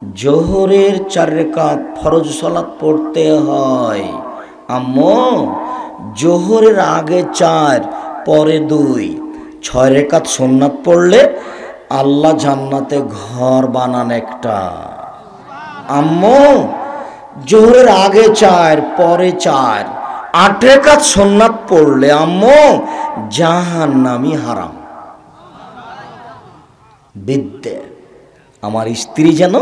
জোহরের 4 রাকাত ফরজ সালাত পড়তে হয়। আম্মু, জোহরের আগে 4 পরে 2, 6 রাকাত সুন্নাত পড়লে আল্লাহ জান্নাতে ঘর বানান একটা। আম্মু, জোহরের আগে 4 পরে 4, 8 রাকাত সুন্নাত পড়লে আম্মু জাহান্নামী হারাম। বিদ্যে আমার স্ত্রী যেন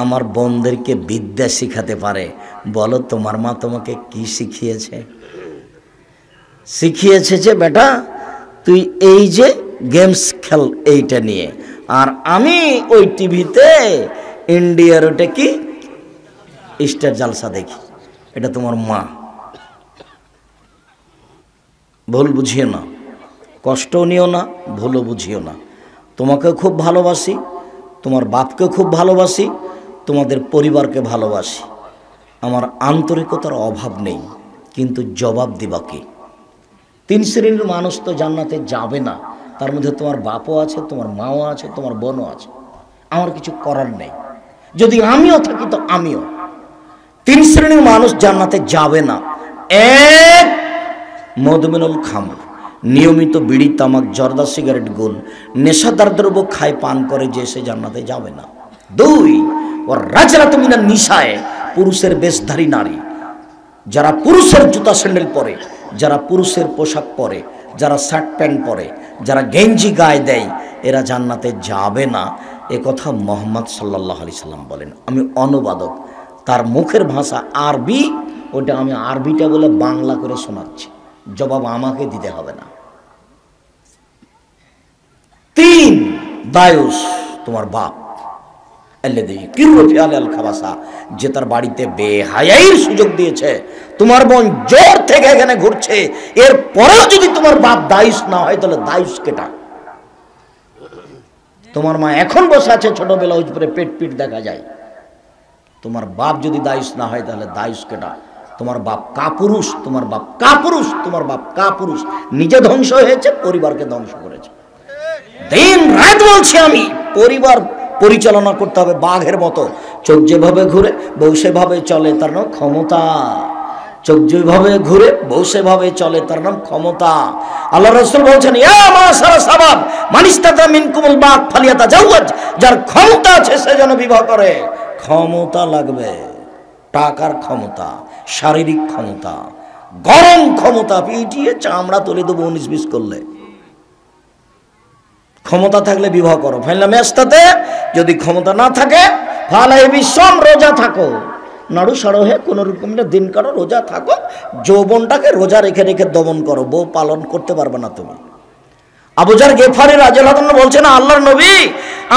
আমার বোনদেরকে বিদ্যা শিখাতে পারে। বলো তোমার মা তোমাকে কি শিখিয়েছে? শিখিয়েছে যে বেটা তুই এই যে গেমস খেল এইটা নিয়ে, আর আমি ওই টিভিতে ইন্ডিয়ার ওটা কি স্টার জালসা দেখি। এটা তোমার মা। ভুল বুঝিও না, কষ্টও নিও না, ভুলও বুঝিও না। তোমাকে খুব ভালোবাসি, তোমার বাপকে খুব ভালোবাসি, তোমাদের পরিবারকে ভালোবাসি। আমার আন্তরিকতার অভাব নেই, কিন্তু জবাব দিবা কি? 3 শ্রেণীর মানুষ তো জান্নাতে যাবে না। তার মধ্যে তোমার বাপও আছে, তোমার মাও আছে, তোমার বোনও আছে। আমার কিছু করার নেই। যদি আমিও থাকি তো আমিও। 3 শ্রেণীর মানুষ জান্নাতে যাবে না। 1, মদমিনুল খামর, নিয়মিত বিড়ি তামাক জর্দা সিগারেট গুল নেশাদার দ্রব্য খায় পান করে, যে সে জান্নাতে যাবে না। 2, ওর রাজরাত মিনান নিশায়, পুরুষের বেশধারী নারী, যারা পুরুষের জুতা স্যান্ডেল পরে, যারা পুরুষের পোশাক পরে, যারা শার্ট প্যান্ট পরে, যারা গেঞ্জি গায়ে দেয়, এরা জান্নাতে যাবে না। এ কথা মুহাম্মদ সাল্লাল্লাহু আলাইহি সাল্লাম বলেন। আমি অনুবাদক, তার মুখের ভাষা আরবি, ওটা আমি আরবিটা বলে বাংলা করে শোনাচ্ছি, জবাব আমাকে দিতে হবে না। 3, দায়ুস, তোমার বাপ, যে তার বাড়িতে বেহায়াইর সুযোগ দিয়েছে। তোমার বোন জোর থেকে এখানে ঘুরছে, এর পরেও যদি তোমার বাপ দায়ুস না হয় তাহলে দায়ুস কেটা? তোমার মা এখন বসে আছে ছোটবেলা উপরে পেট পিট দেখা যায়। তোমার বাপ যদি দায়ুস না হয় তাহলে দায়ুস কেটা? তোমার বাপ কাপুরুষ, তোমার বাপ কাপুরুষ, তোমার বাপ কাপুরুষ। নিজে ধ্বংস হয়েছে, পরিবারকে ধ্বংস করেছে। দিন রাত বলছি আমি, পরিবার পরিচালনা করতে হবে বাঘের মতো। চোখ যেভাবে ঘুরে বউ সেভাবে চলে, তার নাম ক্ষমতা। চোখ যেভাবে ঘুরে বউ সেভাবে চলে, তার নাম ক্ষমতা। আল্লাহ রাসূল বলছেন, ইয়া মাশারা শাবাব মান ইসতাতা মিনকুমুল বাগ ফালিয়াতাজাওয়াজ, যার ক্ষমতা আছে সে যেন বিবাহ করে। ক্ষমতা লাগবে, টাকার ক্ষমতা, শারীরিক ক্ষমতা, গরম ক্ষমতা, পিটিয়ে চামড়া তুলে দেবো 19-20 করলে। ক্ষমতা থাকলে বিবাহ করো। ফাইনাল ম্যাচটাতে যদি ক্ষমতা না থাকে, ফালাই বিশ্বম, রোজা থাকো, নাড়ু সাড়ো হয়ে কোন রকম দিন কাটো, রোজা থাকো। যৌবনটাকে রোজা রেখে রেখে দমন করো, বউ পালন করতে পারবে না তুমি। আবু যার গেফারি রাদিয়াল্লাহু আনহু বলছেন, আল্লাহর নবী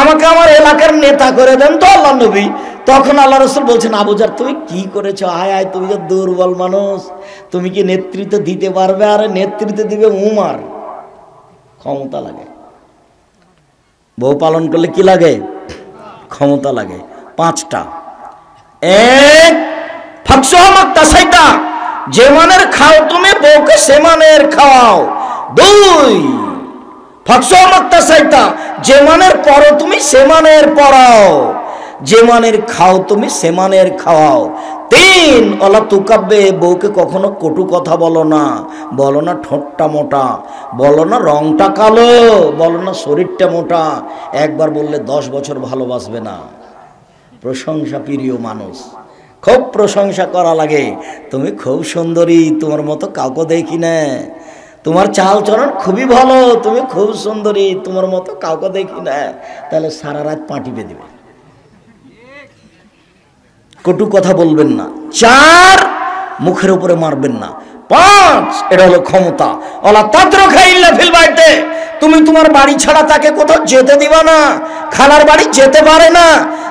আমাকে আমার এলাকার নেতা করে দেন তো আল্লাহর নবী। তখন আল্লাহ রাসূল বলছেন, আবু যার তুমি কি করেছো? আয় আয়, তুমি যে দুর্বল মানুষ, তুমি কি নেতৃত্ব দিতে পারবে? আরে নেতৃত্ব দিবে উমার। ক্ষমতা লাগে। বউ পালন করলে কি লাগে? ক্ষমতা লাগে। 5টা। 1, ফাকসুমাক্তাসাইতা, যে মানের খাও তুমি বউকে সে মানের খাওয়াও। 2, ফাকসুমাক্তাসাইতা, যে মানের পড়ো তুমি সে মানের পড়াও, যে মানের খাও তুমি সে মানের খাওয়াও। 3, ওলা তুকাব্বে, বউকে কখনো কটু কথা বলো না। বলো না ঠোঁটটা মোটা, বলো না রংটা কালো, বলো না শরীরটা মোটা। একবার বললে 10 বছর ভালোবাসবে না। প্রশংসা প্রিয় মানুষ, খুব প্রশংসা করা লাগে। তুমি খুব সুন্দরী, তোমার মতো কাউকে দেখি না। তোমার চাল চলন খুবই ভালো, তুমি খুব সুন্দরী, তোমার মতো কাউকে দেখি না। তাহলে সারা রাত পাটি বেঁধে দেবে। কটু কথা বলবেন না। 4, মুখের উপরে মারবেন না। 5, এটা হলো ক্ষমতা। ওলা তাতরুকা ইল্লা ফিল বাইতে, তুমি তোমার বাড়ি ছাড়া তাকে কোথাও যেতে দিবা না। খালার বাড়ি যেতে পারে না,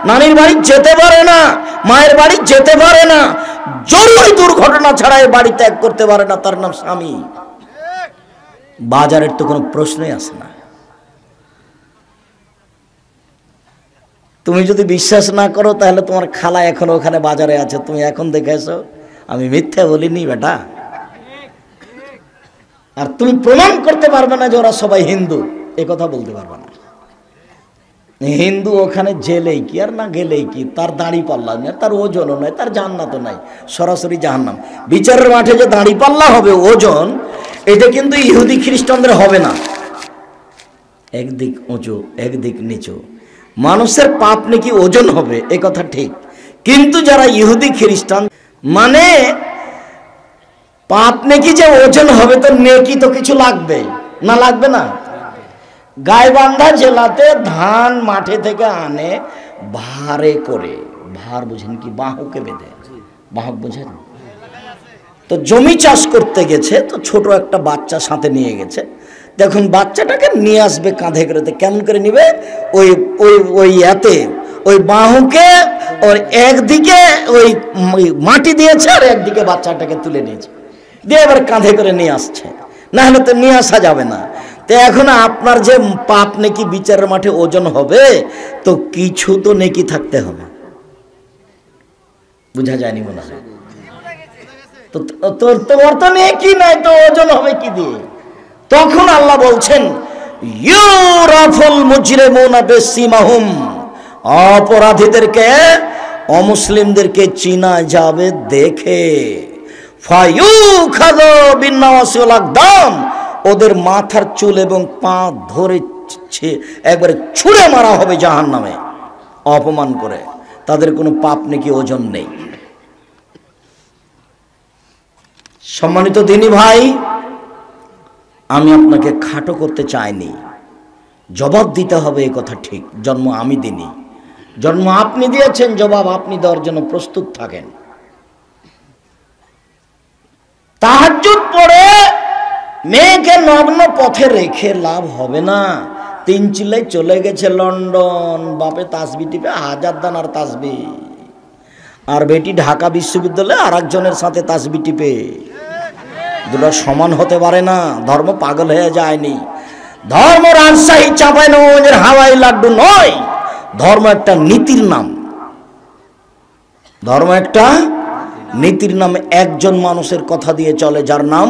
নানির বাড়ি যেতে পারে না, মায়ের বাড়ি যেতে পারে না। জরুরি দুর্ঘটনা ছাড়া এই বাড়ি ত্যাগ করতে পারে না, তার নাম স্বামী। বাজারের তো কোনো প্রশ্নই আসে না। তুমি যদি বিশ্বাস না করো তাহলে তোমার খালা এখন ওখানে বাজারে আছে, তুমি এখন দেখে এসো। আমি মিথ্যা বলিনি বেটা। আর তুমি প্রমাণ করতে পারবে না যে ওরা সবাই হিন্দু, এ কথা বলতে পারবে না। হিন্দু ওখানে জেলেই কি আর না গেলেই কি, তার দাড়ি পাল্লা নেই, তার ওজনও নাই, তার জান্নাতও নাই, সরাসরি জাহান্নাম। বিচারের মাঠে যে দাড়ি পাল্লা হবে ওজন, এটা কিন্তু ইহুদি খ্রিস্টানদের হবে না। একদিক উঁচু একদিক নিচু, মানুষের পাপ নাকি ওজন হবে এ কথা ঠিক, কিন্তু যারা ইহুদি খ্রিস্টান মানে পাপ নাকি যে ওজন হবে, তো নেকি তো কিছু লাগবে না, লাগবে না? গাইবান্ধা জেলাতে ধান মাঠে থেকে আনে ভারে করে, ভার বুঝেন কি, বাহুকে বেঁধে, বাহক বুঝেন তো, জমি চাষ করতে গেছে তো ছোট একটা বাচ্চা সাথে নিয়ে গেছে, দেখুন বাচ্চাটাকে নিয়ে আসবে কাঁধে করে, কেমন করে নিবে, ওই ওই ওই এতে ওই বাহুকে ওর একদিকে ওই মাটি দিয়েছে আর একদিকে বাচ্চাটাকে তুলে নিয়েছে, দিয়ে এবার কাঁধে করে নিয়ে আসছে, না হলে তো নিয়ে আসা যাবে না। তো এখন আপনার যে পাপ নেকি বিচারের মাঠে ওজন হবে, তো কিছু তো নেকি থাকতে হবে, বুঝা যায়নি মনে হয়? তো তোর তো নেকি নাই, তো ওজন হবে কি দিয়ে? তখন আল্লাহ বলছেন ইউরাফুল মুজরিমুনা বিসিমাহুম, অপরাধীদেরকে অমুসলিমদেরকে চিনা যাবে দেখে, ফায়ুখাযু বিন্নাওয়াসি ওয়াল আকদাম, ওদের মাথার চুল এবং পা ধরে একবারে ছুঁড়ে মারা হবে জাহান্নামে, অপমান করে, তাদের কোনো পাপ নাকি ওজন নেই। সম্মানিত দিনী ভাই, আমি আপনাকে খাটো করতে চাইনি, জবাব দিতে হবে এই কথা ঠিক, জন্ম আমি দিইনি, জন্ম আপনি দিয়েছেন, জবাব আপনি দেওয়ার জন্য প্রস্তুত থাকেন। তাহাজ্জুদ পড়ে মেয়েকে নগ্ন পথে রেখে লাভ হবে না। 3 চিল্লাই চলে গেছে লন্ডন, বাপে তাসবি টিপে 1000 দানার তাসবি, আর বেটি ঢাকা বিশ্ববিদ্যালয়ে আর একজনের সাথে তাসবি টিপে, দুটো সমান হতে পারে না। ধর্ম পাগল হয়ে যায়নি, ধর্ম রাজশাহী চাঁপাইনবাবগঞ্জের হাওয়াই লাড্ডু নয়, ধর্ম একটা নীতির নাম, ধর্ম একটা নীতির নাম, একজন মানুষের কথা দিয়ে চলে যার নাম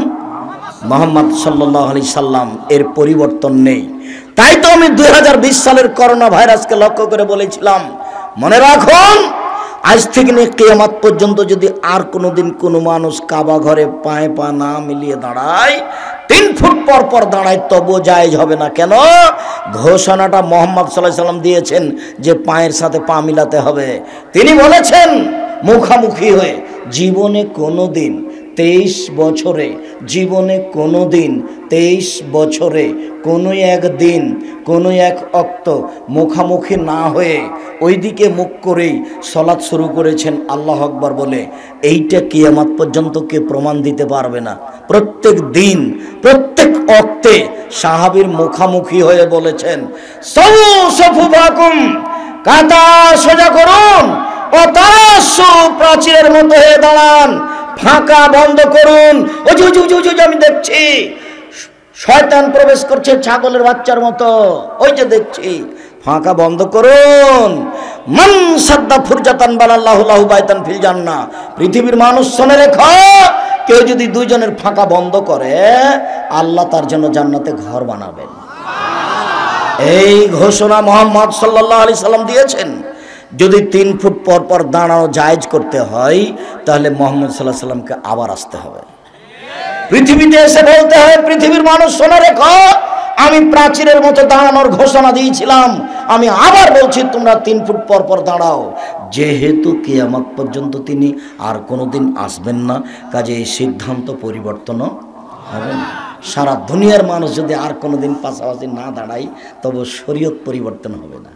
মুহাম্মদ সাল্লাল্লাহু আলাইহি সাল্লাম, এর পরিবর্তন নেই। তাই তো আমি 2020 সালের করোনা ভাইরাসকে লক্ষ্য করে বলেছিলাম, মনে রাখুন আজ থেকে নিয়ে কিয়ামত পর্যন্ত যদি আর কোনোদিন কোনো মানুষ কাবা ঘরে পায়ে পা না মিলিয়ে দাঁড়ায়, 3 ফুট পর পর দাঁড়ায়, তবু জায়েজ হবে না। কেন? ঘোষণাটা মুহাম্মদ সাল্লাল্লাহু আলাইহি সাল্লাম দিয়েছেন যে পায়ের সাথে পা মিলাতে হবে। তিনি বলেছেন মুখামুখি হয়ে, জীবনে কোনোদিন 23 বছরে, জীবনে কোনোদিন 23 বছরে কোনো একদিন কোনো এক অক্ত মুখামুখি না হয়ে ওইদিকে মুখ করেই সালাত শুরু করেছেন আল্লাহু আকবার বলে, এইটা কিয়ামত পর্যন্ত কে প্রমাণ দিতে পারবে না। প্রত্যেক দিন প্রত্যেক অক্তে সাহাবীর মুখামুখি হয়ে বলেছেন সাউ সাফুফাকুম, কাতার সোজা করুন, ও তারাসু, প্রাচীরের মতো হয়ে দাঁড়ান, ফাঁকা বন্ধ করুন। আমি দেখছি শয়তান প্রবেশ করছে ছাগলের বাচ্চার মতো, ওই যে দেখছি, ফাঁকা বন্ধ করুন। মান সাদ্দা ফুরজাতান বানাল্লাহু লাহু বাইতান ফিল জান্নাহ, পৃথিবীর মানুষ শুনে রেখো, কেউ যদি 2 জনের ফাঁকা বন্ধ করে, আল্লাহ তার জন্য জান্নাতে ঘর বানাবেন। এই ঘোষণা মুহাম্মদ সাল্লাল্লাহু আলাইহি সাল্লাম দিয়েছেন। যদি 3 ফুট পর পর দাঁড়ানো জায়েজ করতে হয়, তাহলে মুহাম্মদ সাল্লাল্লাহু আলাইহি সাল্লামকে আবার আসতে হবে, পৃথিবীতে এসে বলতে হয়, পৃথিবীর মানুষ শুনে রেখো, আমি প্রাচীরের মতো দাঁড়ানোর ঘোষণা দিয়েছিলাম, আমি আবার বলছি তোমরা 3 ফুট পর পর দাঁড়াও। যেহেতু কিয়ামত পর্যন্ত তিনি আর কোনোদিন আসবেন না, কাজে এই সিদ্ধান্ত পরিবর্তনও হবে না। সারা দুনিয়ার মানুষ যদি আর কোনোদিন পাশাপাশি না দাঁড়ায়, তবে শরীয়ত পরিবর্তন হবে না।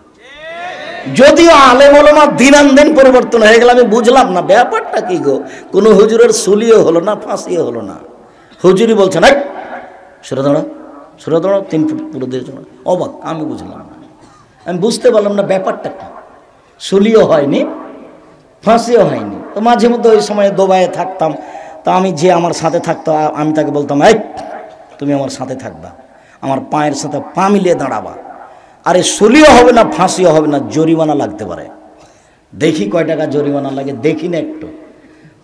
যদিও আলেম ওলামা দিনান পরিবর্তন হয়ে গেল, আমি বুঝলাম না ব্যাপারটা কি গো, কোনো হুজুরের সুলিও হলো না, ফাঁসিও হলো না, হুজুরি বলছেন এই সরে দাঁড়া, সরে দাঁড়াও, 3 ফুট পুরো দিয়ে দাঁড়া। অবাক, আমি বুঝলাম না, আমি বুঝতে পারলাম না ব্যাপারটা কি, সুলিও হয়নি, ফাঁসিও হয়নি। তো মাঝে মধ্যে ওই সময় দুবাইয়ে থাকতাম, তা আমি যে আমার সাথে থাকতো, আমি তাকে বলতাম এই তুমি আমার সাথে থাকবা, আমার পায়ের সাথে পা মিলিয়ে দাঁড়াবা, আরে সুলিও হবে না, ফাঁসিও হবে না, জরিমানা লাগতে পারে। দেখি কয় টাকা জরিমানা লাগে, দেখি না একটু।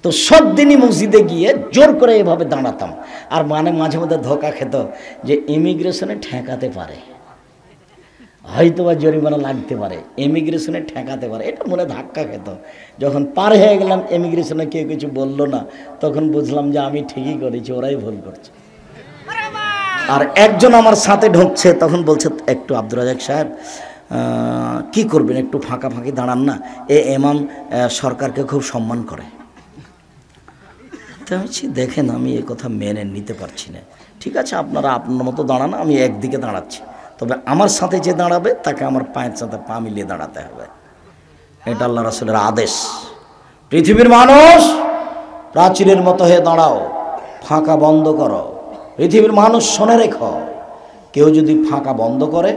তো সব দিনই মসজিদে গিয়ে জোর করে এভাবে দাঁড়াতাম, আর মানে মাঝে মধ্যে ধোকা খেত যে ইমিগ্রেশনে ঠেকাতে পারে, হয়তো বা জরিমানা লাগতে পারে, ইমিগ্রেশনে ঠেকাতে পারে, এটা মনে ধাক্কা খেত। যখন পার হয়ে গেলাম ইমিগ্রেশনে কেউ কিছু বললো না, তখন বুঝলাম যে আমি ঠিকই করেছি, ওরাই ভুল করছে। আর একজন আমার সাথে ঢুকছে, তখন বলছে একটু আব্দুর রাজাক সাহেব কি করবেন, একটু ফাঁকা ফাঁকি দাঁড়ান না, এ এমাম সরকারকে খুব সম্মান করে। তো আমি দেখেন আমি এ কথা মেনে নিতে পারছি না, ঠিক আছে আপনারা আপনার মতো দাঁড়ান, আমি একদিকে দাঁড়াচ্ছি, তবে আমার সাথে যে দাঁড়াবে তাকে আমার পায়ের সাথে পা মিলিয়ে দাঁড়াতে হবে, এটা আল্লাহ রাসূলের আদেশ। পৃথিবীর মানুষ প্রাচীরের মতো হয়ে দাঁড়াও, ফাঁকা বন্ধ করো। পৃথিবীর মানুষ শুনে রেখো, কেউ যদি ফাঁকা বন্ধ করে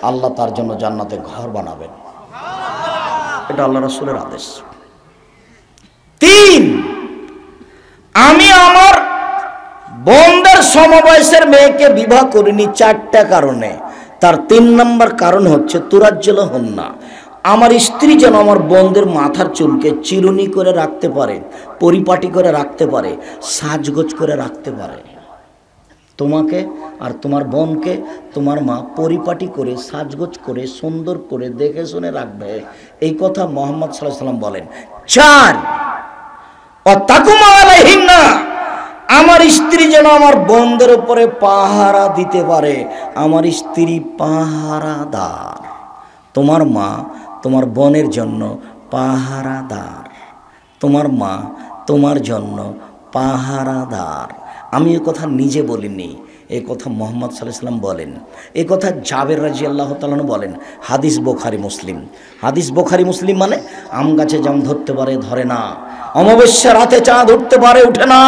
আল্লাহ তার জন্য জান্নাতে ঘর বানাবেন, এটা আল্লাহ রাসূলের আদেশ। 3, আমি আমার বোনদের সমবয়সের মেয়েকে বিবাহ করিনি 4টা কারণে। তার 3 নম্বর কারণ হচ্ছে তুরাজ্জল হন্না, আমার স্ত্রী যেন আমার বোনদের মাথার চুলকে চিরুনি করে রাখতে পারে, পরিপাটি করে রাখতে পারে, সাজগোজ করে রাখতে পারে। তোমাকে আর তোমার বোনকে তোমার মা পরিপাটি করে সাজগোজ করে সুন্দর করে দেখে শুনে রাখবে, এই কথা মুহাম্মদ সাল্লাল্লাহু আলাইহি ওয়াসাল্লাম বলেন। 4, অতাকুমা আলাইহিন্না, আমার স্ত্রী যেন আমার বোনদের উপরে পাহারা দিতে পারে, আমার স্ত্রী পাহারাদার। তোমার মা তোমার বোনের জন্য পাহারাদার, তোমার মা তোমার জন্য পাহারাদার। আমি এ কথা নিজে বলিনি, এই কথা মুহাম্মদ সাল্লাল্লাহু আলাইহি ওয়াসাল্লাম বলেন, এই কথা জাবের রাদিয়াল্লাহু তাআলা আনহু বলেন। হাদিস বুখারী মুসলিম। হাদিস বুখারী মুসলিম মানে আম গাছে জাম ধরতে পারে ধরে না, অমাবস্যা রাতে চাঁদ উঠতে পারে উঠে না,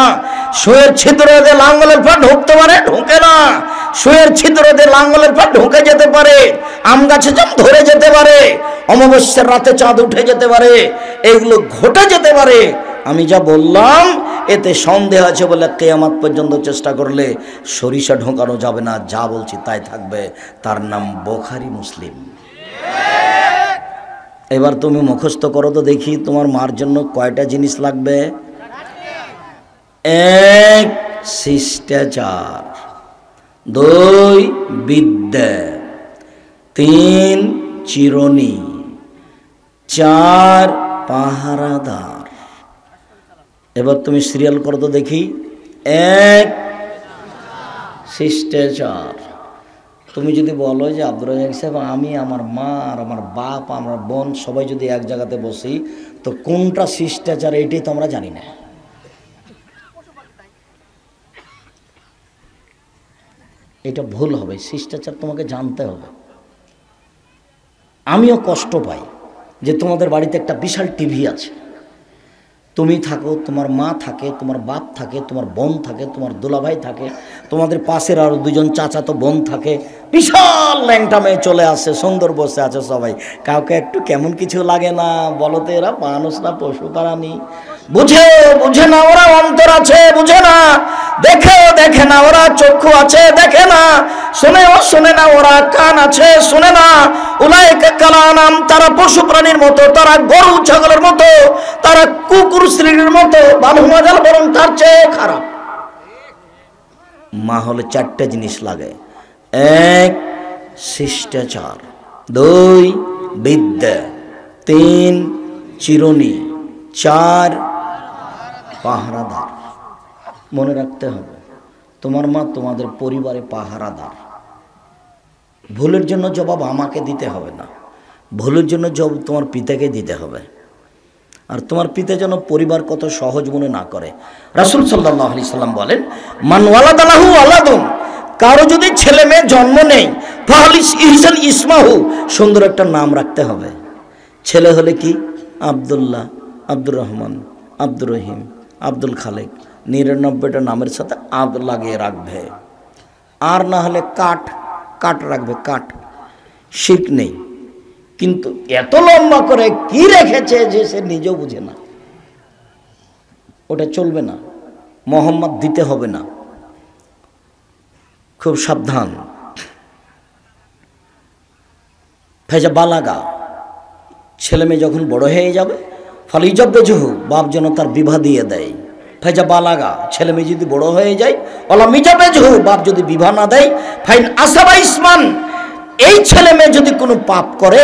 শুয়ের ছিদ্র দিয়ে লাঙ্গলের পা ঢুকতে পারে ঢোকে না, শুয়ের ছিদ্র দিয়ে লাঙ্গলের পা ঢুকে যেতে পারে, আম গাছে জাম ধরে যেতে পারে, অমাবস্যার রাতে চাঁদ উঠে যেতে পারে, এগুলো ঘটে যেতে পারে। আমি যা বললাম এতে সন্দেহ আছে বলে কিয়ামত পর্যন্ত চেষ্টা করলে সরিষা ঢোকানো যাবে না, যা বলছি তাই থাকবে। তার নাম বুখারী মুসলিম। এবার তুমি মুখস্থ করো তো দেখি, তোমার মার জন্য কয়টা জিনিস লাগবে? 1 শিষ্টাচার, 2 বিদ্যা, 3 চিরুনি, 4 পাহারাদার। এবার তুমি সিরিয়াল করো তো দেখি। 1 শিষ্টাচার। তুমি যদি বলো যে আব্দুর রাজ্জাক সাহেব আমি আমার মা আর আমার বাপ আমার বোন সবাই যদি এক জায়গাতে বসি তো কোনটা শিষ্টাচার এটাই তো আমরা জানি না। এটা ভুল হবে, শিষ্টাচার তোমাকে জানতে হবে। আমিও কষ্ট পাই যে তোমাদের বাড়িতে একটা বিশাল টিভি আছে, তুমি থাকো, তোমার মা থাকে, তোমার বাপ থাকে, তোমার বোন থাকে, তোমার দুলাভাই থাকে, তোমাদের পাশের আরো 2জন চাচাতো বোন থাকে, বিশাল ল্যাংটা মেয়ে চলে আসে, সুন্দর বসে আছে সবাই, কাউকে একটু কেমন কিছু লাগে না? বলো তো এরা মানুষ না পশু প্রাণী? বুঝে না ওরা অন্তর আছে, বুঝে না, দেখে না ওরা চক্ষু আছে, দেখে না, শোনে না ওরা কান আছে, শোনে না। উলাইকা কালানাম, তারা পশু প্রাণীর মতো, তারা গরু ছাগলের মতো, তারা কুকুর শ্রেণীর মতো, বালু মাজাল বরং তার চেয়ে খারাপ। মা হলে 4টে জিনিস লাগে। 1 শিষ্টাচার, 2 বিদ্যা, 3 চিরুনি, 4 পাহারাদার। মনে রাখতে হবে তোমার মা তোমাদের পরিবারে পাহারাদার। ভুলের জন্য জবাব আমাকে দিতে হবে না, ভুলের জন্য জবাব তোমার পিতাকে দিতে হবে। আর তোমার পিতা যেন পরিবার কত সহজ মনে না করে। রাসূল সাল্লাল্লাহু আলাইহি সাল্লাম বলেন, মান ওয়ালাদালাহু ওয়ালাদুন, কারো যদি ছেলে মেয়ে জন্ম নেই, ফাহলিস ইহসান ইসমাহু, সুন্দর একটা নাম রাখতে হবে। ছেলে হলে কি? আব্দুল্লাহ, আব্দুর রহমান, আব্দুর রহিম, আব্দুল খালেক, 99টা নামের সাথে আদ লাগিয়ে রাখবে। আর না হলে কাট রাখবে, কাট। শিরক নেই, কিন্তু এত লম্বা করে কি রেখেছে যে সে নিজেও বুঝে না, ওটা চলবে না। মোহাম্মদ দিতে হবে না, খুব সাবধান। ফেজা বালাগা, ছেলে মেয়ে যখন বড় হয়ে যাবে, ফলে ইজাব্বেজহু, বাপ যেন তার বিবাহ দিয়ে দেয়। ফেজা বালাগা, ছেলে মেয়ে যদি বড় হয়ে যায়, অলা মিজাবেজহু, বাপ যদি বিবাহ না দেয়, ফাইন আসাবা ইসমান, এই ছেলে মেয়ে যদি কোনো পাপ করে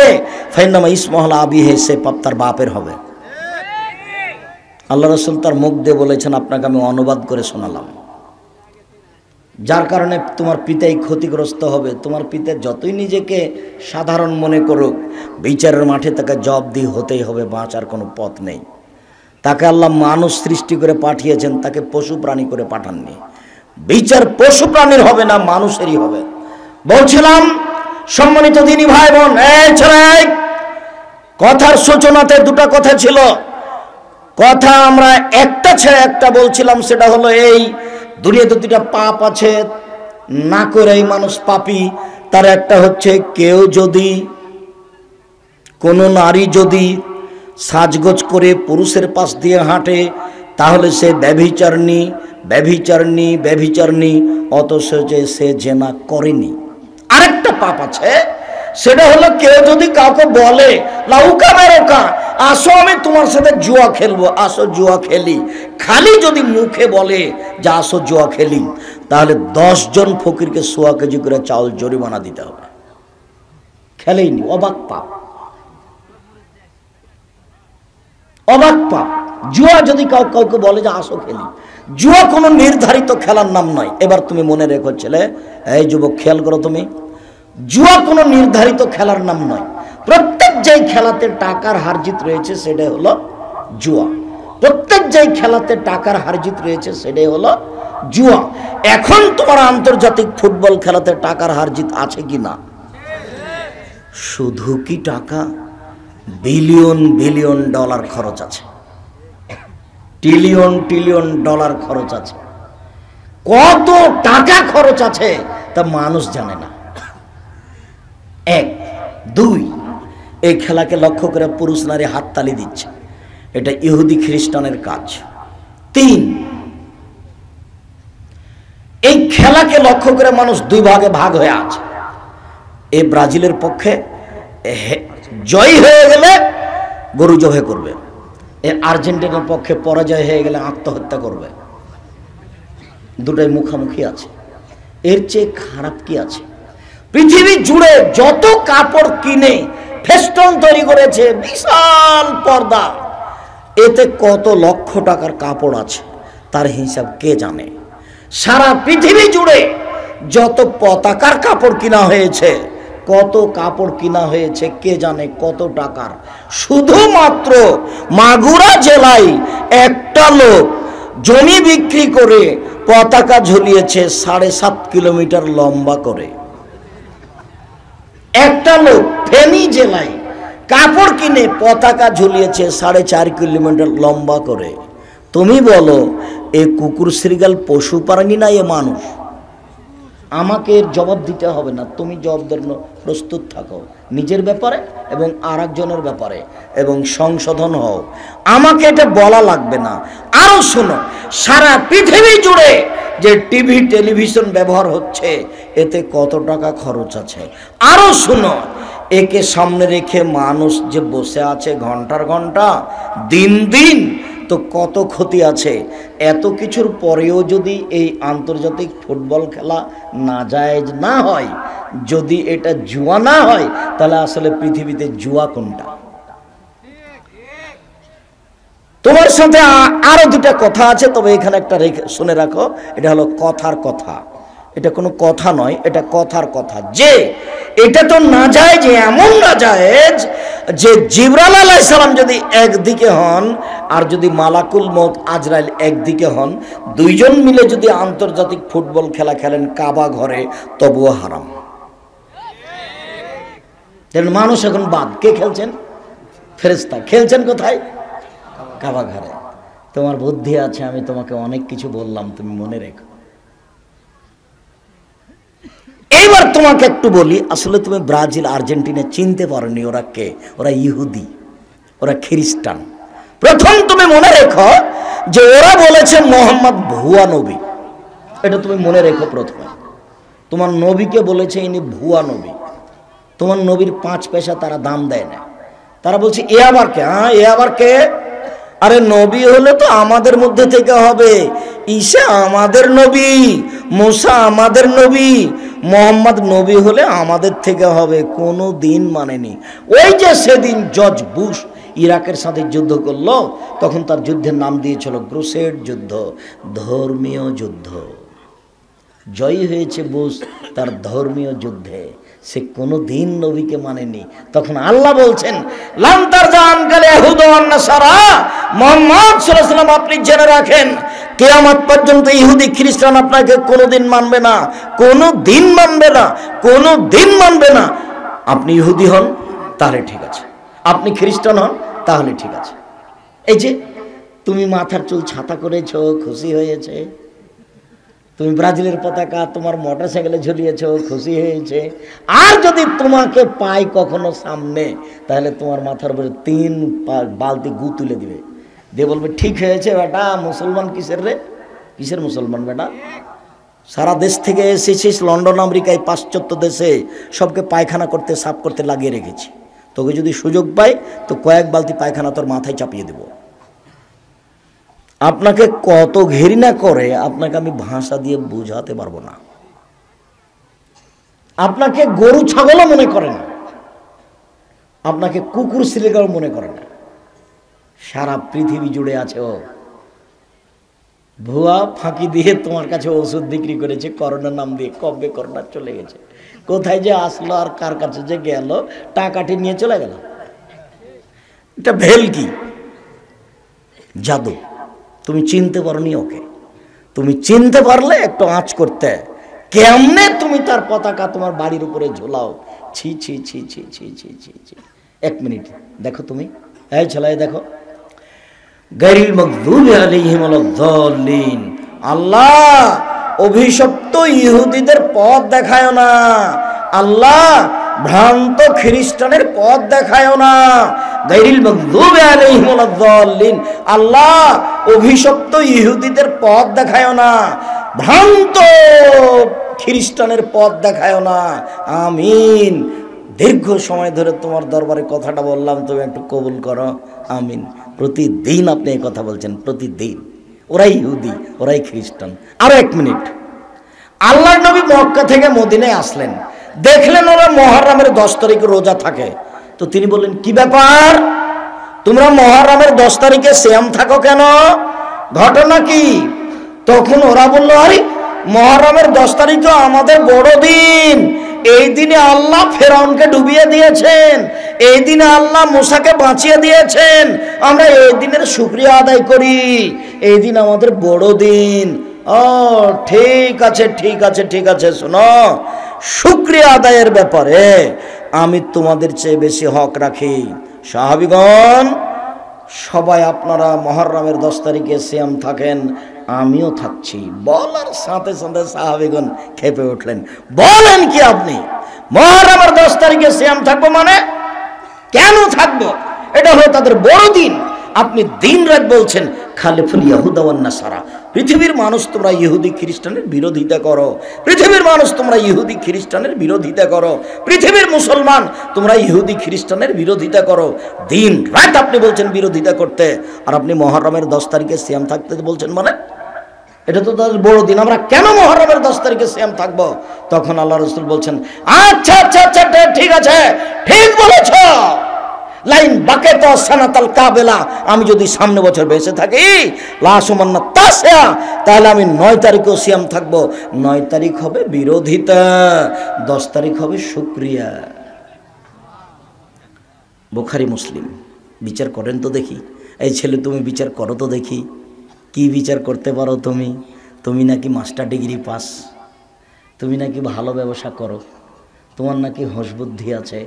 ফাইন্নামা ইসমহল আবিহে, সে পাপ তার বাপের হবে। আল্লাহ রাসূল তার মুখ দিয়ে বলেছেন, আপনাকে আমি অনুবাদ করে শোনালাম। যার কারণে তোমার পিতাই ক্ষতিগ্রস্ত হবে। তোমার পিতা যতই নিজেকে সাধারণ মনে করুক, বিচারের মাঠে তাকে জবাবদিহি হতেই হবে, বাঁচার কোনো পথ নেই। তাকে আল্লাহ মানুষ সৃষ্টি করে পাঠিয়েছেন, তাকে পশু প্রাণী করে পাঠাননি। বিচার পশু প্রাণীর হবে না, মানুষেরই হবে। বলছিলাম সম্মানিত দিনী ভাই বোন, এই ছেলে, কথার সূচনাতে দুটো কথা ছিল। কথা আমরা একটা ছেড়ে একটা বলছিলাম, সেটা হলো এই দুনিয়াতে দুটা পাপ আছে, না করে এই মানুষ পাপী। তার একটা হচ্ছে, কেউ যদি, কোনো নারী যদি সাজগোজ করে পুরুষের পাশ দিয়ে হাঁটে, তাহলে সে ব্যভিচারিণী, ব্যভিচারিণী, ব্যভিচারিণী, অথচ যে সে জেনা করেনি। আরেকটা পাপ আছে, সেটা হলো কেউ যদি কাউকে বলে, লাউকা মেরোকা, আসো আমি তোমার সাথে জুয়া খেলবো, আসো জুয়া খেলি, খালি যদি মুখে বলে যে আসো জুয়া খেলি, তাহলে 10 জন ফকিরকে 100 কেজি করে চাউল জরিমানা দিতে হবে। খেলেইনি, অবাক পাপ, অবাক পাপ। জুয়া যদি কাউকে বলে যে আসো খেলি, জুয়া কোনো নির্ধারিত খেলার নাম নয়। এবার তুমি মনে রেখো ছেলে, এই যুবক খেয়াল করো, তুমি, জুয়া কোনো নির্ধারিত খেলার নাম নয়। প্রত্যেক যেই খেলাতে টাকার হারজিত রয়েছে সেটাই হলো জুয়া। প্রত্যেক যেই খেলাতে টাকার হারজিত রয়েছে সেটাই হলো জুয়া। এখন তোমার আন্তর্জাতিক ফুটবল খেলাতে টাকার হারজিত আছে কি না? শুধু কি টাকা? বিলিয়ন বিলিয়ন ডলার খরচ আছে, ট্রিলিয়ন ট্রিলিয়ন ডলার খরচ আছে। কত টাকা খরচ আছে তা মানুষ জানে না। 1, 2, এই খেলাকে লক্ষ্য করে পুরুষ নারী হাততালি দিচ্ছে, এটা ইহুদি খ্রিস্টানের কাজ। 3, এই খেলাকে লক্ষ্য করে মানুষ 2 ভাগে ভাগ হয়ে আছে। এই ব্রাজিলের পক্ষে জয় হয়ে গেলে গরু জবাই করবে, এই আর্জেন্টিনার পক্ষে পরাজয় হয়ে গেলে আত্মহত্যা করবে। দুটাই মুখামুখি আছে। এর চেয়ে খারাপ কি আছে? পৃথিবী জুড়ে যত কাপড় কিনে ফেস্টন তৈরি করেছে, বিশাল পর্দা, এতে কত লক্ষ টাকার কাপড় আছে তার হিসাব কে জানে? সারা পৃথিবী জুড়ে যত পতাকার কাপড় কিনা হয়েছে, কত কাপড় কিনা হয়েছে কে জানে কত টাকার। শুধুমাত্র মাগুরা জেলায় একটা লোক জমি বিক্রি করে পতাকা ঝুলিয়েছে 7.5 কিলোমিটার লম্বা করে। একটা লোক ফেনী জেলায় কাপড় কিনে পতাকা ঝুলিয়েছে 4.5 কিলোমিটার লম্বা করে। তুমি বলো, এ কুকুর শ্রীগাল পশু প্রাণী না এ মানুষ? আমাকে এর জবাব দিতে হবে না, তুমি জবাব দেওয়ার প্রস্তুত থাকো নিজের ব্যাপারে এবং আরেকজনের ব্যাপারে, এবং সংশোধন হও। আমাকে এটা বলা লাগবে না। আরো শোনো, সারা পৃথিবী জুড়ে যে টিভি টেলিভিশন ব্যবহার হচ্ছে, এতে কত টাকা খরচ আছে। আরো শোনো, একে সামনে রেখে মানুষ যে বসে আছে ঘন্টার ঘন্টা, দিন দিন, তো কত ক্ষতি আছে। এত কিছুর পরেও যদি এই আন্তর্জাতিক ফুটবল খেলা নাজায়েজ না হয়, যদি এটা জুয়া না হয়, তাহলে আসলে পৃথিবীতে জুয়া কোনটা? তোমার সাথে আরো 2টা কথা আছে, তবে এখানে একটা শুনে রাখো। এটা হলো কথার কথা, এটা কোনো কথা নয়, এটা কথার কথা। যে এটা তো নাজায়েজ, এমন নাজায়েজ যে জিবরাইল আলাইহিস সালাম যদি একদিকে হন, আর যদি মালাকুল মউত আজরাইল একদিকে হন, 2 জন মিলে যদি আন্তর্জাতিক ফুটবল খেলা খেলেন কাবা ঘরে, তবুও হারাম। মানুষ এখন বাদ, কে খেলছেন? ফেরেশতা। খেলছেন কোথায়? কাবা ঘরে। তোমার বুদ্ধি আছে, আমি তোমাকে অনেক কিছু বললাম, তুমি মনে রেখো। এইবার তোমাকে একটু বলি, আসলে তুমি ব্রাজিল আর্জেন্টিনা চিনতে পারোনি। ওরা কে? ওরা ইহুদি, ওরা খ্রিস্টান। প্রথম তুমি মনে রেখো যে ওরা বলেছে মোহাম্মদ ভুয়া নবী, এটা তুমি মনে রেখো। প্রথমে তোমার নবীকে বলেছে ইনি ভুয়া নবী। তোমার নবীর 5 পয়সা তারা দাম দেয় না। তারা বলছে এ আবার কে? হ্যাঁ, এ আবার কে? আরে নবী হলে তো আমাদের মধ্যে থেকে হবে। ঈসা আমাদের নবী, মুসা আমাদের নবী, মোহাম্মদ নবী হলে আমাদের থেকে হবে, কোনো দিন মানেনি। ওই যে সেদিন জর্জ বুশ ইরাকের সাথে যুদ্ধ করলো, তখন তার যুদ্ধের নাম দিয়েছিল ক্রুসেড যুদ্ধ, ধর্মীয় যুদ্ধ। জয়ী হয়েছে বুশ তার ধর্মীয় যুদ্ধে, সে কোনো দিন নবীকে মানেনি। তখন আল্লাহ বলছেন, লান্তার জান কালে ইহুদ ওয়ান নাসারা, মুহাম্মদ সাল্লাল্লাহু আলাইহি ওয়াসাল্লাম আপনি জেনে রাখেন, কিয়ামত পর্যন্ত ইহুদি খ্রিস্টান আপনাকে কোনোদিন মানবে না, কোনো দিন মানবে না, কোনো দিন মানবে না। আপনি ইহুদি হন তাহলে ঠিক আছে, আপনি খ্রিস্টান হন তাহলে ঠিক আছে। এই যে তুমি মাথার চুল ছাতা করেছো, খুশি হয়েছে। তুমি ব্রাজিলের পতাকা তোমার মোটরসাইকেলে ঝুলিয়েছো, খুশি হয়েছে। আর যদি তোমাকে পাই কখনো সামনে, তাহলে তোমার মাথার উপরে 3 বালতি গু তুলে দিবে, দিয়ে বলবে ঠিক হয়েছে বেটা, মুসলমান কিসের রে, কিসের মুসলমান বেটা, সারা দেশ থেকে এসেছিস, লন্ডন আমেরিকায় পাশ্চাত্য দেশে সবকে পায়খানা করতে সাফ করতে লাগিয়ে রেখেছি, তোকে যদি সুযোগ পাই তো কয়েক বালতি পায়খানা তোর মাথায় চাপিয়ে দেব। আপনাকে কত ঘৃণা করে আপনাকে আমি ভাষা দিয়ে বোঝাতে পারবো না। আপনাকে গরু ছাগলও মনে করে না, আপনাকে কুকুর শ্রীগাও মনে করে না। সারা পৃথিবী জুড়ে আছে ও, ভুয়া ফাঁকি দিয়ে তোমার কাছে ওষুধ বিক্রি করেছে করোনার নাম দিয়ে, কবে করোনা চলে গেছে, কোথায় যে আসলো আর কার কাছে যে গেল, টাকাটি নিয়ে চলে গেল। এটা ভেলকি, জাদু। তুমি চিনতে পারোনি ওকে, তুমি চিনতে পারলে একটু আঁচ করতে, কেমনে তুমি তার পতাকা তোমার বাড়ির উপরে ঝোলাও। ছি ছি ছি ছি ছি ছি ছি ছি। 1 মিনিট দেখো তুমি, এই ছেলে দেখো, গায়রিল মাগদুবি আলাইহিম ওয়ালাদ-দাল্লিন। আল্লাহ অভিশপ্ত ইহুদিদের পথ দেখায় না, আল্লাহ ভ্রান্ত খ্রিস্টানের পথ দেখায় না। গায়রিল মাগদুবি আলাইহিম ওয়ালাদ-দাল্লিন, আল্লাহ অভিশপ্ত ইহুদিদের পথ দেখায় না, ভ্রান্ত খ্রিস্টানের পথ দেখায় না। আমিন। দীর্ঘ সময় ধরে তোমার দরবারে কথাটা বললাম, তুমি একটু কবুল করো, আমিন। প্রতিদিন আপনি এই কথা বলছেন, প্রতিদিন। ওরাই ইহুদি, ওরাই খ্রিস্টান। আরো 1 মিনিট, আল্লাহর নবী মক্কা থেকে মদিনায় আসলেন, দেখলেন ওরা মুহররমের 10 তারিখে রোজা থাকে। তো তিনি বললেন, কি ব্যাপার, তোমরা মুহররমের 10 তারিখে সিয়াম থাকো কেন, ঘটনা কি? তখন ওরা বলল, আরে মুহররমের 10 তারিখ আমাদের বড় দিন, এই দিনে আল্লাহ ফেরাউনকে ডুবিয়ে দিয়েছেন, এই দিনে আল্লাহ মুসাকে বাঁচিয়ে দিয়েছেন, আমরা এই দিনের শুকরিয়া আদায় করি, এই দিন আমাদের বড় দিন। ও ঠিক আছে ঠিক আছে ঠিক আছে, শোনো, শুকরিয়া আদায়ের ব্যাপারে আমি তোমাদের চেয়ে বেশি হক রাখি। সাহাবীগণ সবাই আপনারা মুহররমের 10 তারিখে সিয়াম থাকেন, আমিও থাকছি। বলার সাথে সাথে সাহাবীগণ খেপে উঠলেন, বলেন কি আপনি, মুহররমের 10 তারিখে সিয়াম থাকবো মানে? কেন থাকবো? এটা হলো তাদের বড় দিন। আপনি দিন রাত বলছেন খালিফুল ইয়াহুদা ওয়ান নাসারা, পৃথিবীর মানুষ তোমরা ইহুদি খ্রিস্টানের বিরোধিতা করো, পৃথিবীর মানুষ তোমরা ইহুদি খ্রিস্টানের বিরোধিতা করো, পৃথিবীর মুসলমান তোমরা ইহুদি খ্রিস্টানের বিরোধিতা করো। দিন রাত আপনি বলছেন বিরোধিতা করতে, আর আপনি মুহররমের 10 তারিখে সিয়াম থাকতে বলছেন মানে? এটা তো তাদের বড় দিন, আমরা কেন মুহররমের 10 তারিখে সিয়াম থাকবো? তখন আল্লাহ রাসূল বলছেন, আচ্ছা আচ্ছা আচ্ছা ঠিক আছে, ঠিক বলেছ, লাইন বাকেত সানাতাল কাবেলা, আমি যদি সামনে বছর বেঁচে থাকি লাসুমান্না তাসা, তাহলে আমি 9 তারিখেও সিয়াম থাকবো। 9 তারিখ হবে বিরোধিতা, 10 তারিখ হবে শুকরিয়া। বুখারী মুসলিম। বিচার করেন তো দেখি, এই ছেলে তুমি বিচার করো তো দেখি, কি বিচার করতে পারো তুমি? তুমি নাকি মাস্টার ডিগ্রি পাস, তুমি নাকি ভালো ব্যবসা করো, তোমার নাকি হোশ বুদ্ধি আছে,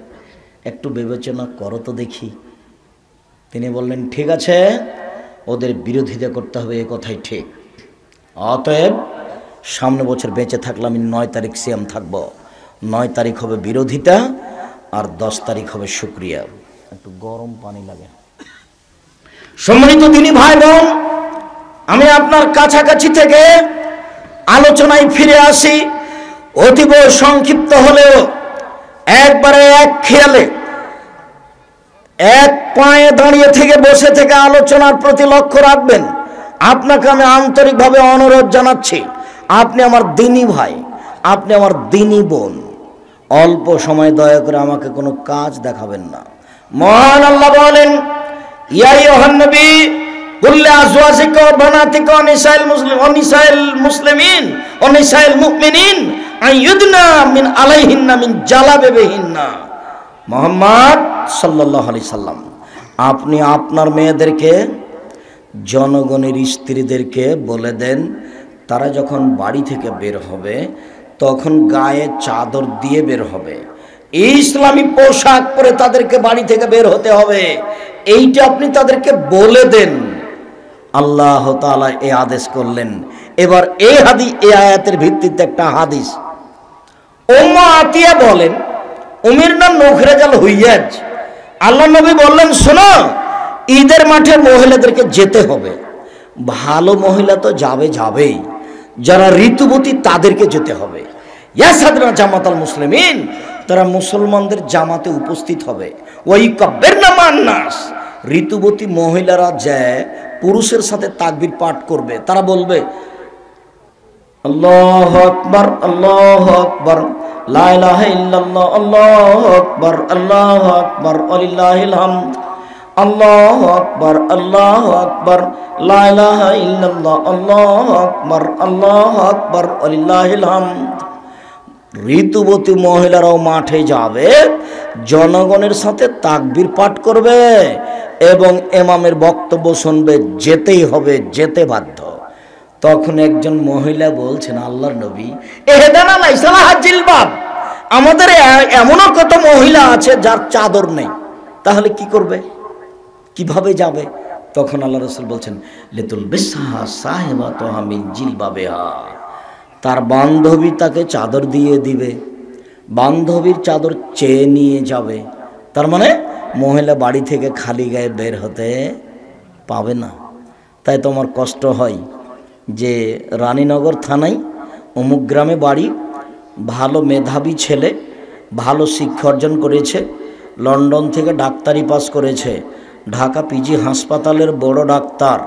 একটু বিবেচনা করো তো দেখি। তিনি বললেন, ঠিক আছে, ওদের বিরোধিতা করতে হবে, এ কথাই ঠিক। অতএব সামনে বছর বেঁচে থাকলে আমি 9 তারিখ সিয়াম থাকবো। 9 তারিখ হবে বিরোধিতা, আর 10 তারিখ হবে শুকরিয়া। একটু গরম পানি লাগে। সম্মানিত দিনী ভাই বোন, আমি আপনার কাছাকাছি থেকে আলোচনায় ফিরে আসি। অতীব সংক্ষিপ্ত হলেও একবারে এক খেয়ালে এক পায়ে দাঁড়িয়ে থেকে বসে থেকে আলোচনার প্রতি লক্ষ্য রাখবেন। আপনাকে আমি আন্তরিকভাবে অনুরোধ জানাচ্ছি, আপনি আমার দিনী ভাই, আপনি আমার দিনী বোন, অল্প সময় দয়া করে আমাকে কোনো কাজ দেখাবেন না। মহান আল্লাহ বলেন, ইয়া আইয়ুহান নবী কুল্লি আজওয়াজিকা ওয়া বানাতিকা ওয়া নিসাইল মুসলিমিন ওয়া নিসাইল মুমিনিন আইয়ুদনা মিন আলাইহিন্না মিন জালাবিবিহিন্না। মুহাম্মদ সাল্লাল্লাহু আলাইহি সাল্লাম, আপনি আপনার মেয়েদেরকে, জনগণের স্ত্রীদেরকে বলে দেন, তারা যখন বাড়ি থেকে বের হবে তখন গায়ে চাদর দিয়ে বের হবে, ইসলামী পোশাক পরে তাদেরকে বাড়ি থেকে বের হতে হবে। এইটা আপনি তাদেরকে বলে দেন। আল্লাহ তাআলা এই আদেশ করলেন। এবার এই আয়াতের ভিত্তিতে একটা হাদিস, উম্মু আতিয়া বলেন, উমিরনা নুখরাজাল হুইয়াজ, আল্লাহ নবী বললেন, শোনো, ঈদের মাঠে মহিলাদেরকে যেতে হবে। ভালো মহিলা তো যাবেই, যারা ঋতুবতী তাদেরকে যেতে হবে। ইয়াসাদনা জামাতাল মুসলিমিন, তারা মুসলমানদের জামাতে উপস্থিত হবে। ওই কাব্বিরনা মান্নাস, ঋতুবতী মহিলারা যায় পুরুষের সাথে তাকবীর পাঠ করবে। তারা বলবে, আল্লাহু আকবার, আল্লাহু আকবার, লা ইলাহা ইল্লাল্লাহ, আল্লাহু আকবার, আল্লাহু আকবার, ওয়ালিল্লাহিল হামদ, আল্লাহু আকবার, আল্লাহু আকবার, লা ইলাহা ইল্লাল্লাহ, আল্লাহু আকবার, আল্লাহু আকবার, ওয়ালিল্লাহিল হামদ। ঋতুবতী মহিলারাও মাঠে যাবে, জনগণের সাথে তাকবীর পাঠ করবে এবং ইমামের বক্তব্য শুনবে। যেতেই হবে, যেতে বাধ্য। তখন একজন মহিলা বলছেন, আল্লাহর নবী, এহদানা লাইসা লাহা জিলবাব, আমাদের এমনও কত মহিলা আছে যার চাদর নেই, তাহলে কি করবে, কিভাবে যাবে? তখন আল্লাহ রাসূল বলছেন, লিতুল বিসহা সাহিবাতুহা মিন জিলবাবিহা, তার বান্ধবী তাকে চাদর দিয়ে দিবে, বান্ধবীর চাদর চেয়ে নিয়ে যাবে। তার মানে মহিলা বাড়ি থেকে খালি গায়ে বের হতে পাবে না। তাই তোমার কষ্ট হয় যে রানীনগর থানায় অমুক গ্রামে বাড়ি, ভালো মেধাবী ছেলে, ভালো শিক্ষা অর্জন করেছে, লন্ডন থেকে ডাক্তারি পাস করেছে, ঢাকা পিজি হাসপাতালের বড় ডাক্তার,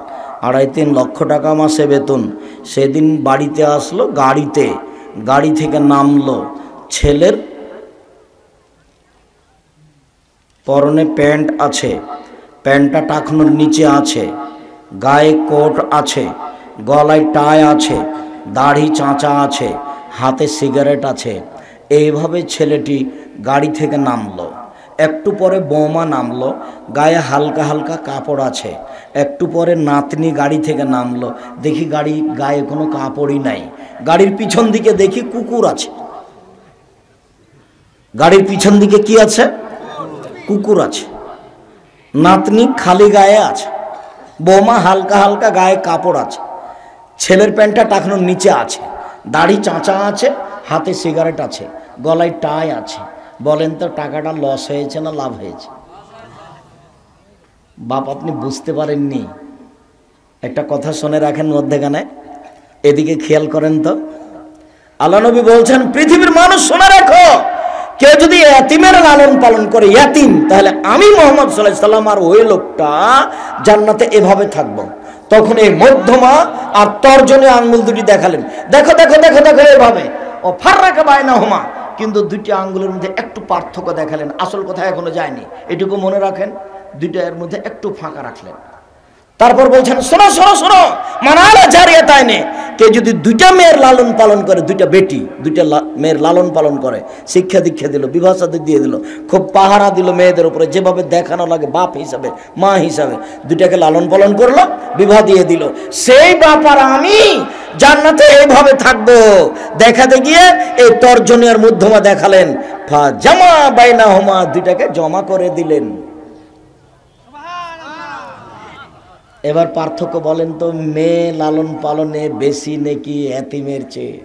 2.5-3 লক্ষ টাকা মাসে বেতন। সেদিন বাড়িতে আসলো গাড়িতে, গাড়ি থেকে নামলো, ছেলের পরনে প্যান্ট আছে, প্যান্টটা টাকনোর নিচে আছে, গায়ে কোট আছে, গলায় টাই আছে, দাড়ি চাঁচা আছে, হাতে সিগারেট আছে। এইভাবে ছেলেটি গাড়ি থেকে নামলো। একটু পরে বৌমা নামলো, গায়ে হালকা হালকা কাপড় আছে। একটু পরে নাতনি গাড়ি থেকে নামলো, দেখি গায়ে কোনো কাপড়ই নাই। গাড়ির পিছন দিকে দেখি কুকুর আছে। গাড়ির পিছন দিকে কি আছে? কুকুর আছে। নাতনি খালি গায়ে আছে, বৌমা হালকা হালকা গায়ে কাপড় আছে, ছেলের প্যান্টটা টাকনোর নিচে আছে, দাড়ি চাঁচা আছে, হাতে সিগারেট আছে, গলায় টাই আছে। বলেন তো টাকাটা লস হয়েছে না লাভ হয়েছে? বাপ, আপনি বুঝতে পারেননি। একটা কথা শুনে রাখেন মধ্যেখানে, এদিকে খেয়াল করেন তো। আল্লাহ নবী বলছেন, পৃথিবীর মানুষ শুনে রাখো, কেউ যদি ইয়াতিমের লালন পালন করে, ইয়াতিম, তাহলে আমি মুহাম্মদ সাল্লাল্লাহু আলাইহি সাল্লাম আর ওই লোকটা জান্নাতে এভাবে থাকবো। তখন এই মধ্যমা আর তর্জনী আঙ্গুল দুটি দেখালেন, দেখো দেখো দেখো দেখো এভাবে, ও ফাররাকা বাইনাহুমা, কিন্তু দুটি আঙ্গুলের মধ্যে একটু পার্থক্য দেখালেন। আসল কথা এখনো যায়নি, এটুকু মনে রাখেন, দুইটার মধ্যে একটু ফাঁকা রাখলেন। তারপর বলছেন, শোনো শোনো শোনো, মানালা জারিয়া তাইনে, কে যদি দুইটা মেয়ের লালন পালন করে, দুইটা বেটি দুইটা মেয়ের লালন পালন করে, শিক্ষা দীক্ষা দিল, বিবাহ শাদী দিয়ে দিল, খুব পাহারা দিল মেয়েদের উপরে, যেভাবে দেখানো লাগে বাপ হিসাবে মা হিসাবে, দুইটাকে লালন পালন করলো, বিবাহ দিয়ে দিল, সেই বাপ আর আমি জান্নাতে এইভাবে থাকবো। দেখাতে গিয়ে এই তর্জনী আর মধ্যমা দেখালেন, ফা জামা বাইনাহুমা, দুইটাকে জমা করে দিলেন। এবার পার্থক্য বলেন তো, মেয়ে লালন পালনে বেশি নাকি এতিমের চেয়ে?